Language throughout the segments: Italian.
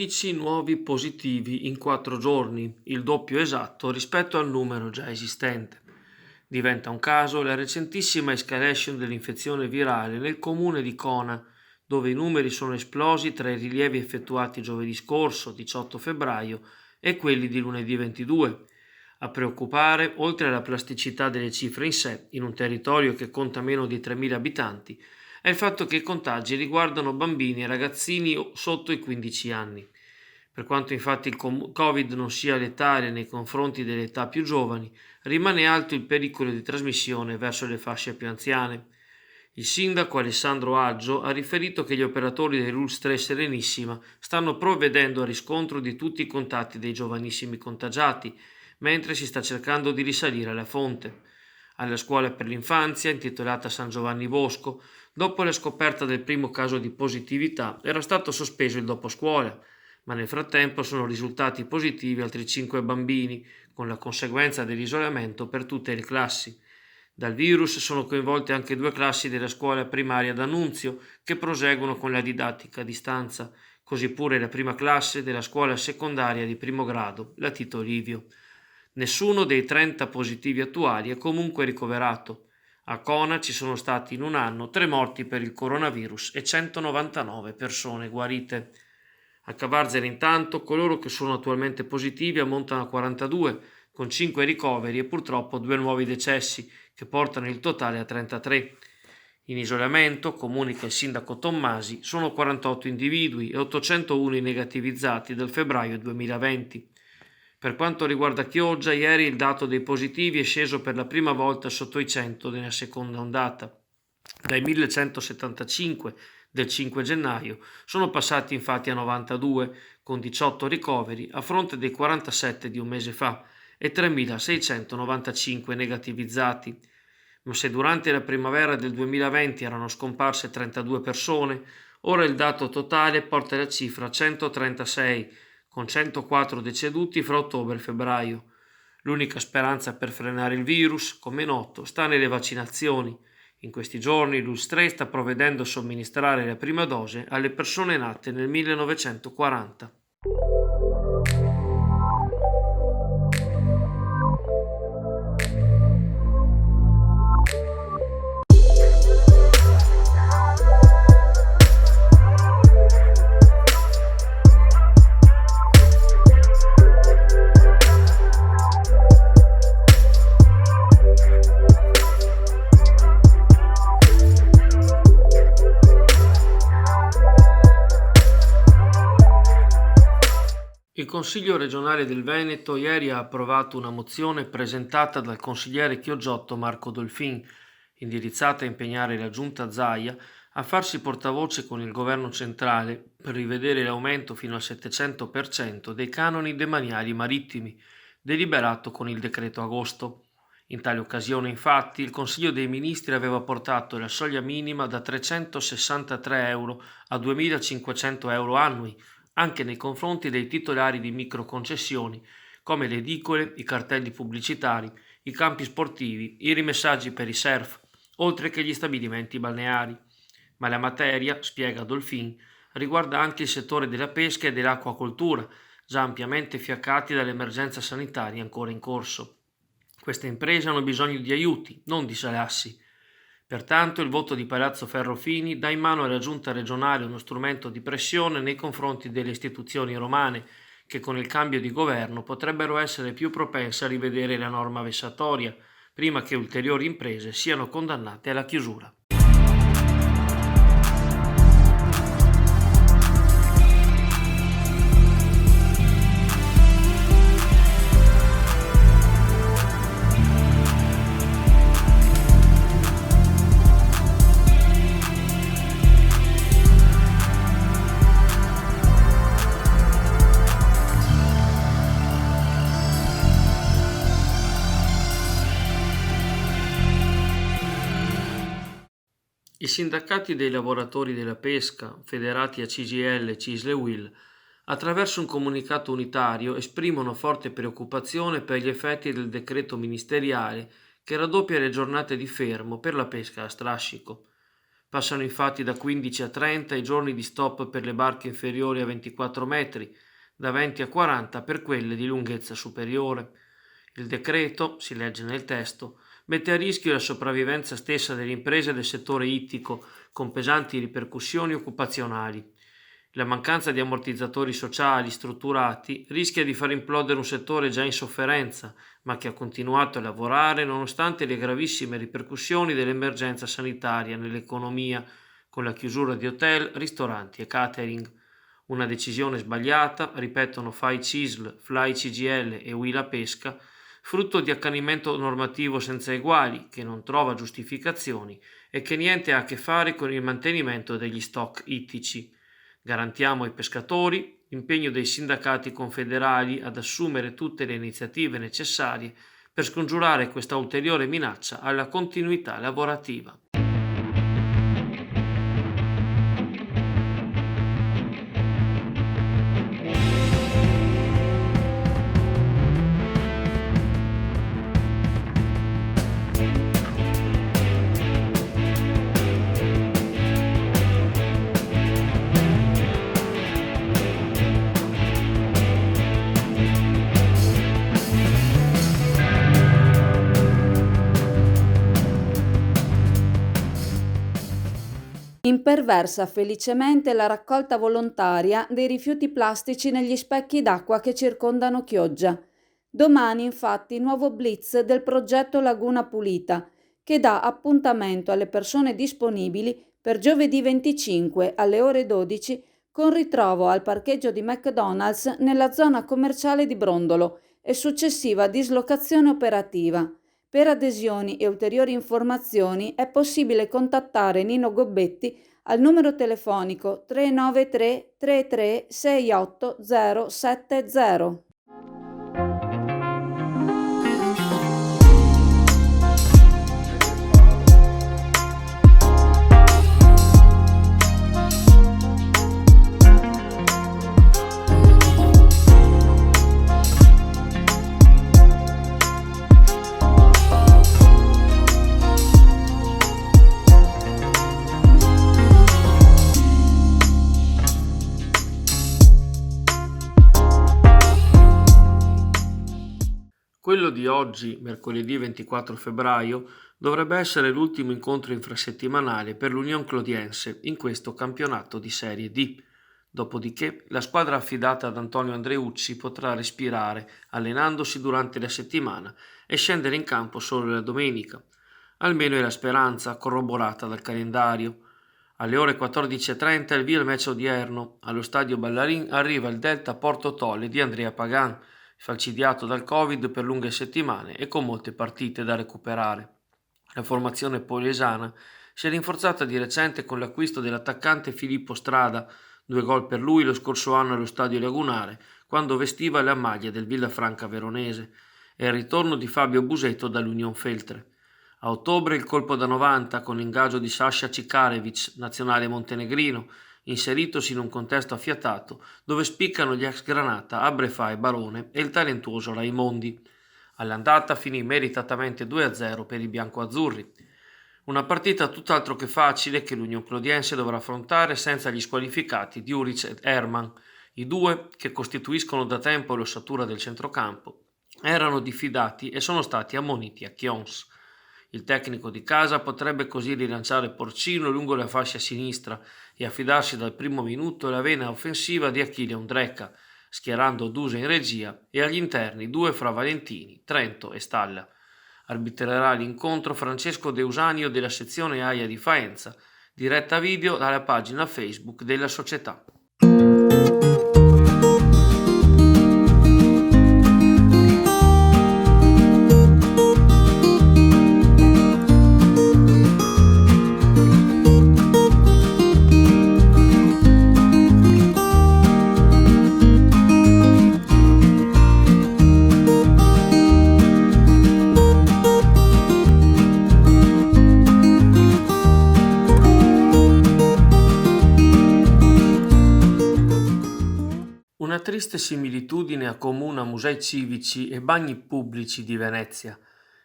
15 nuovi positivi in 4 giorni, il doppio esatto rispetto al numero già esistente. Diventa un caso la recentissima escalation dell'infezione virale nel comune di Cona, dove i numeri sono esplosi tra i rilievi effettuati giovedì scorso, 18 febbraio, e quelli di lunedì 22. A preoccupare, oltre alla plasticità delle cifre in sé, in un territorio che conta meno di 3.000 abitanti, è il fatto che i contagi riguardano bambini e ragazzini sotto i 15 anni. Per quanto infatti il Covid non sia letale nei confronti delle età più giovani, rimane alto il pericolo di trasmissione verso le fasce più anziane. Il sindaco Alessandro Aggio ha riferito che gli operatori dell'ULSS 3 Serenissima stanno provvedendo al riscontro di tutti i contatti dei giovanissimi contagiati, mentre si sta cercando di risalire alla fonte. Alla scuola per l'infanzia, intitolata San Giovanni Bosco, dopo la scoperta del primo caso di positività, era stato sospeso il doposcuola, ma nel frattempo sono risultati positivi altri 5 bambini, con la conseguenza dell'isolamento per tutte le classi. Dal virus sono coinvolte anche 2 classi della scuola primaria d'Annunzio che proseguono con la didattica a distanza, così pure la prima classe della scuola secondaria di primo grado, la Tito Livio. Nessuno dei 30 positivi attuali è comunque ricoverato. A Cona ci sono stati in un anno 3 morti per il coronavirus e 199 persone guarite. A Cavarzere intanto coloro che sono attualmente positivi ammontano a 42, con 5 ricoveri e purtroppo 2 nuovi decessi, che portano il totale a 33. In isolamento, comunica il sindaco Tommasi, sono 48 individui e 801 i negativizzati dal febbraio 2020. Per quanto riguarda Chioggia, ieri il dato dei positivi è sceso per la prima volta sotto i 100 nella seconda ondata. Dai 1175 del 5 gennaio sono passati infatti a 92, con 18 ricoveri a fronte dei 47 di un mese fa e 3.695 negativizzati. Ma se durante la primavera del 2020 erano scomparse 32 persone, ora il dato totale porta la cifra a 136, con 104 deceduti fra ottobre e febbraio. L'unica speranza per frenare il virus, come è noto, sta nelle vaccinazioni. In questi giorni l'ULSS 3 sta provvedendo a somministrare la prima dose alle persone nate nel 1940. Il Consiglio regionale del Veneto ieri ha approvato una mozione presentata dal consigliere chioggiotto Marco Dolfin, indirizzata a impegnare la Giunta Zaia a farsi portavoce con il governo centrale per rivedere l'aumento fino al 700% dei canoni demaniali marittimi, deliberato con il decreto agosto. In tale occasione, infatti, il Consiglio dei Ministri aveva portato la soglia minima da 363 euro a 2.500 euro annui, anche nei confronti dei titolari di microconcessioni come le edicole, i cartelli pubblicitari, i campi sportivi, i rimessaggi per i surf, oltre che gli stabilimenti balneari. Ma la materia, spiega Dolfin, riguarda anche il settore della pesca e dell'acquacoltura, già ampiamente fiaccati dall'emergenza sanitaria ancora in corso. Queste imprese hanno bisogno di aiuti, non di salassi. Pertanto il voto di Palazzo Ferrofini dà in mano alla Giunta regionale uno strumento di pressione nei confronti delle istituzioni romane, che con il cambio di governo potrebbero essere più propense a rivedere la norma vessatoria, prima che ulteriori imprese siano condannate alla chiusura. I sindacati dei lavoratori della pesca, federati a CGIL, CISL e UIL, attraverso un comunicato unitario esprimono forte preoccupazione per gli effetti del decreto ministeriale che raddoppia le giornate di fermo per la pesca a strascico. Passano infatti da 15 a 30 i giorni di stop per le barche inferiori a 24 metri, da 20 a 40 per quelle di lunghezza superiore. Il decreto, si legge nel testo, mette a rischio la sopravvivenza stessa delle imprese del settore ittico, con pesanti ripercussioni occupazionali. La mancanza di ammortizzatori sociali strutturati rischia di far implodere un settore già in sofferenza, ma che ha continuato a lavorare nonostante le gravissime ripercussioni dell'emergenza sanitaria nell'economia, con la chiusura di hotel, ristoranti e catering. Una decisione sbagliata, ripetono FAI CISL, FLAI CGL e Huila Pesca, frutto di accanimento normativo senza eguali, che non trova giustificazioni e che niente ha a che fare con il mantenimento degli stock ittici. Garantiamo ai pescatori l'impegno dei sindacati confederali ad assumere tutte le iniziative necessarie per scongiurare questa ulteriore minaccia alla continuità lavorativa. Imperversa felicemente la raccolta volontaria dei rifiuti plastici negli specchi d'acqua che circondano Chioggia. Domani, infatti, nuovo blitz del progetto Laguna Pulita, che dà appuntamento alle persone disponibili per giovedì 25 alle ore 12 con ritrovo al parcheggio di McDonald's nella zona commerciale di Brondolo e successiva dislocazione operativa. Per adesioni e ulteriori informazioni è possibile contattare Nino Gobbetti al numero telefonico 393 33 68070. Quello di oggi, mercoledì 24 febbraio, dovrebbe essere l'ultimo incontro infrasettimanale per l'Union Clodiense in questo campionato di Serie D. Dopodiché la squadra affidata ad Antonio Andreucci potrà respirare allenandosi durante la settimana e scendere in campo solo la domenica. Almeno è la speranza, corroborata dal calendario. Alle ore 14:30 il via match odierno. Allo stadio Ballarin arriva il Delta Porto Tolle di Andrea Pagan, falcidiato dal Covid per lunghe settimane e con molte partite da recuperare. La formazione polesana si è rinforzata di recente con l'acquisto dell'attaccante Filippo Strada, 2 gol per lui lo scorso anno allo stadio lagunare, quando vestiva la maglia del Villafranca veronese, e il ritorno di Fabio Buseto dall'Union Feltre. A ottobre il colpo da 90 con l'ingaggio di Sasha Cikarevic, nazionale montenegrino, inseritosi in un contesto affiatato dove spiccano gli ex Granata Abrefà e Barone e il talentuoso Raimondi. All'andata finì meritatamente 2-0 per i biancoazzurri. Una partita tutt'altro che facile che l'Union Clodiense dovrà affrontare senza gli squalificati Djuric ed Herman. I due, che costituiscono da tempo l'ossatura del centrocampo, erano diffidati e sono stati ammoniti a Chions. Il tecnico di casa potrebbe così rilanciare Porcino lungo la fascia sinistra e affidarsi dal primo minuto alla vena offensiva di Achille Ondrecca, schierando Dusa in regia e agli interni 2 fra Valentini, Trento e Stalla. Arbitrerà l'incontro Francesco De Usanio della sezione AIA di Faenza, diretta video dalla pagina Facebook della società. Una triste similitudine accomuna musei civici e bagni pubblici di Venezia.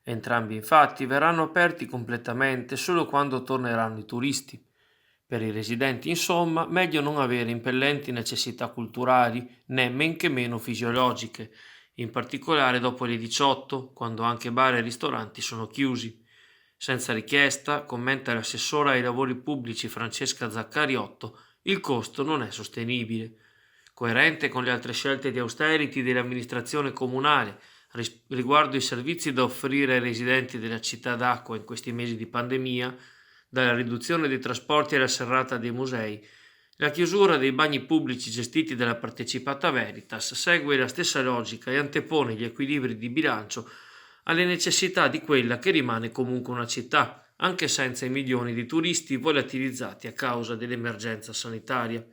Entrambi infatti verranno aperti completamente solo quando torneranno i turisti. Per i residenti, insomma, meglio non avere impellenti necessità culturali né men che meno fisiologiche, in particolare dopo le 18, quando anche bar e ristoranti sono chiusi. Senza richiesta, commenta l'assessora ai lavori pubblici Francesca Zaccariotto, il costo non è sostenibile. Coerente con le altre scelte di austerity dell'amministrazione comunale riguardo i servizi da offrire ai residenti della città d'acqua in questi mesi di pandemia, dalla riduzione dei trasporti alla serrata dei musei, la chiusura dei bagni pubblici gestiti dalla partecipata Veritas segue la stessa logica e antepone gli equilibri di bilancio alle necessità di quella che rimane comunque una città, anche senza i milioni di turisti volatilizzati a causa dell'emergenza sanitaria.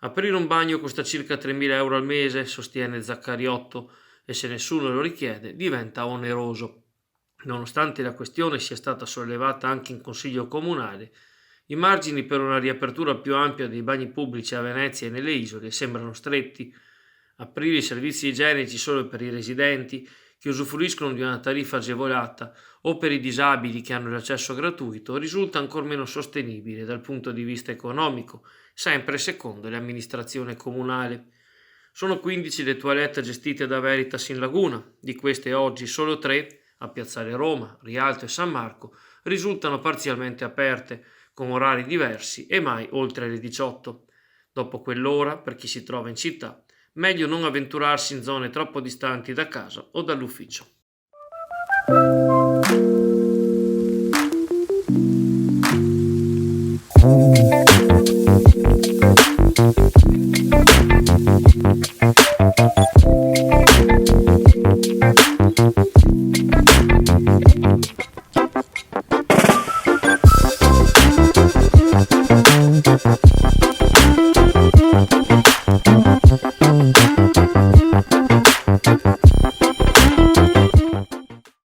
Aprire un bagno costa circa 3.000 euro al mese, sostiene Zaccariotto, e se nessuno lo richiede diventa oneroso. Nonostante la questione sia stata sollevata anche in Consiglio Comunale, i margini per una riapertura più ampia dei bagni pubblici a Venezia e nelle isole sembrano stretti. Aprire i servizi igienici solo per i residenti che usufruiscono di una tariffa agevolata o per i disabili che hanno l'accesso gratuito risulta ancor meno sostenibile dal punto di vista economico, sempre secondo l'amministrazione comunale. Sono 15 le toilette gestite da Veritas in Laguna, di queste oggi solo 3, a Piazzale Roma, Rialto e San Marco, risultano parzialmente aperte, con orari diversi e mai oltre le 18. Dopo quell'ora, per chi si trova in città, meglio non avventurarsi in zone troppo distanti da casa o dall'ufficio.